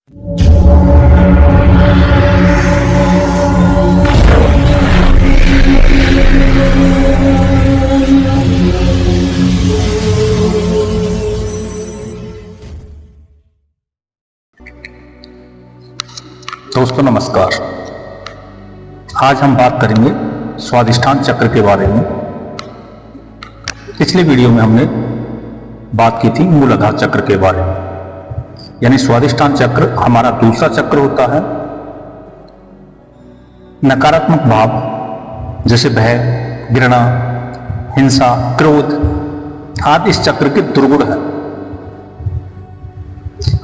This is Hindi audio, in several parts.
दोस्तों नमस्कार। आज हम बात करेंगे स्वादिष्ठान चक्र के बारे में। पिछले वीडियो में हमने बात की थी मूलाधार चक्र के बारे में, यानी स्वादिष्ठान चक्र हमारा दूसरा चक्र होता है। नकारात्मक भाव जैसे भय, घृणा, हिंसा, क्रोध आदि इस चक्र के दुर्गुण है।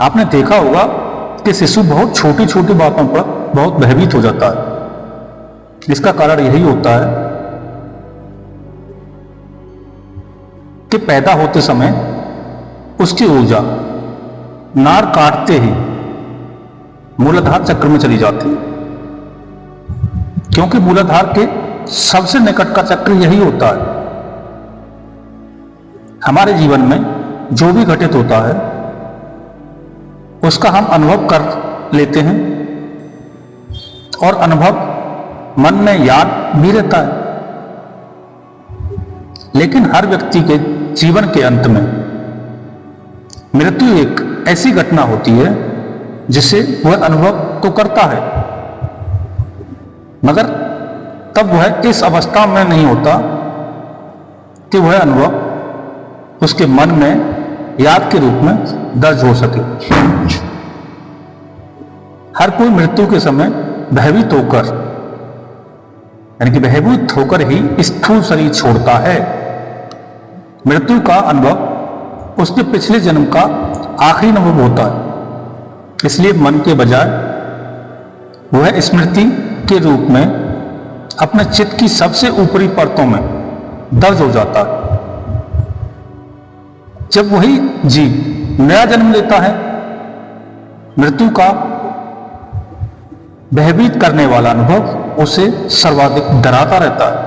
आपने देखा होगा कि शिशु बहुत छोटी छोटी बातों पर बहुत भयभीत हो जाता है। इसका कारण यही होता है कि पैदा होते समय उसकी ऊर्जा नार काटते ही मूलाधार चक्र में चली जाती है, क्योंकि मूलाधार के सबसे निकट का चक्र यही होता है। हमारे जीवन में जो भी घटित होता है उसका हम अनुभव कर लेते हैं और अनुभव मन में याद भी रहता है। लेकिन हर व्यक्ति के जीवन के अंत में मृत्यु एक ऐसी घटना होती है जिसे वह अनुभव तो करता है, मगर तब वह इस अवस्था में नहीं होता कि वह अनुभव उसके मन में याद के रूप में दर्ज हो सके। हर कोई मृत्यु के समय भयभीत होकर, यानी कि भयभीत होकर ही स्थूल शरीर छोड़ता है। मृत्यु का अनुभव उसके पिछले जन्म का आखिरी अनुभव होता है, इसलिए मन के बजाय वह स्मृति के रूप में अपने चित्त की सबसे ऊपरी परतों में दर्ज हो जाता है। जब वही जीव नया जन्म लेता है, मृत्यु का भयभीत करने वाला अनुभव उसे सर्वाधिक डराता रहता है।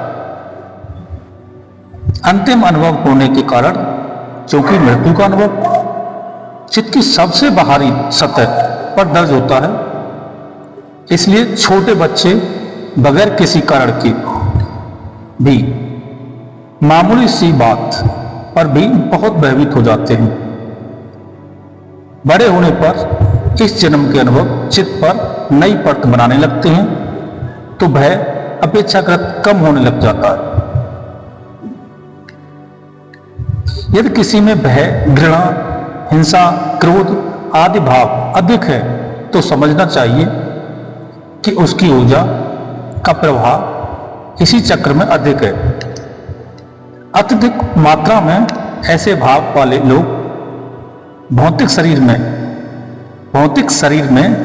अंतिम अनुभव होने के कारण, क्योंकि मृत्यु का अनुभव चित्त की सबसे बाहरी सतह पर दर्ज होता है, इसलिए छोटे बच्चे बगैर किसी कारण के भी मामूली सी बात पर भी बहुत भयभीत हो जाते हैं। बड़े होने पर इस जन्म के अनुभव चित्त पर नई परत बनाने लगते हैं, तो भय अपेक्षाकृत कम होने लग जाता है। यदि किसी में भय, घृणा, हिंसा, क्रोध आदि भाव अधिक है तो समझना चाहिए कि उसकी ऊर्जा का प्रभाव इसी चक्र में अधिक है। अत्यधिक मात्रा में ऐसे भाव वाले लोग भौतिक शरीर में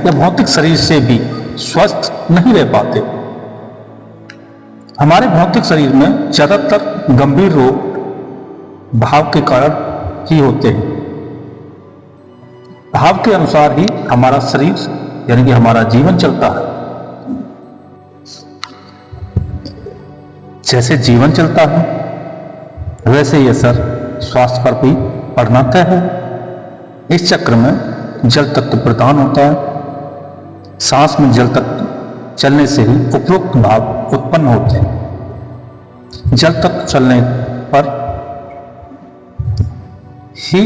या भौतिक शरीर से भी स्वस्थ नहीं रह पाते। हमारे भौतिक शरीर में ज्यादातर गंभीर रोग भाव के कारण ही होते हैं। भाव के अनुसार ही हमारा शरीर, यानी कि हमारा जीवन चलता है। जैसे जीवन चलता है वैसे ही असर स्वास्थ्य पर भी पड़ना तय है। इस चक्र में जल तत्व प्रदान होता है। सांस में जल तत्व चलने से ही उपरोक्त भाव उत्पन्न होते हैं। जल तत्व चलने पर ही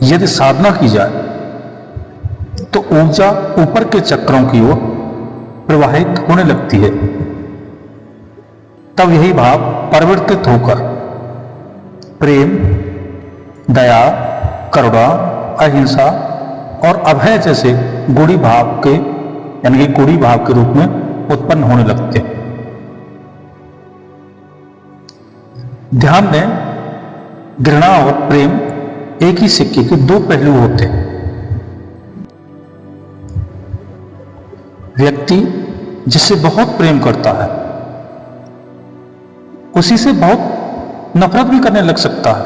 यदि साधना की जाए तो ऊर्जा ऊपर के चक्रों की ओर प्रवाहित होने लगती है। तब यही भाव परिवर्तित होकर प्रेम, दया, करुणा, अहिंसा और अभय जैसे गुणी भाव के, यानी कि गुणी भाव के रूप में उत्पन्न होने लगते हैं। ध्यान दें, घृणा और प्रेम एक ही सिक्के के दो पहलू होते हैं। व्यक्ति जिससे बहुत प्रेम करता है उसी से बहुत नफरत भी करने लग सकता है।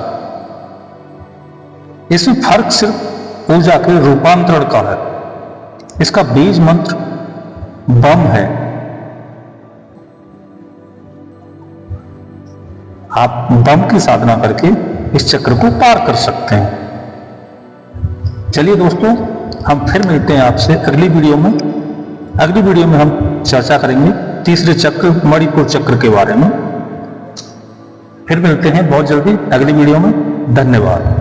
इसमें फर्क सिर्फ ऊर्जा के रूपांतरण का है। इसका बीज मंत्र बम है। आप बम की साधना करके इस चक्र को पार कर सकते हैं। चलिए दोस्तों, हम फिर मिलते हैं आपसे अगली वीडियो में। अगली वीडियो में हम चर्चा करेंगे तीसरे चक्र मणिपुर चक्र के बारे में। फिर मिलते हैं बहुत जल्दी अगली वीडियो में। धन्यवाद।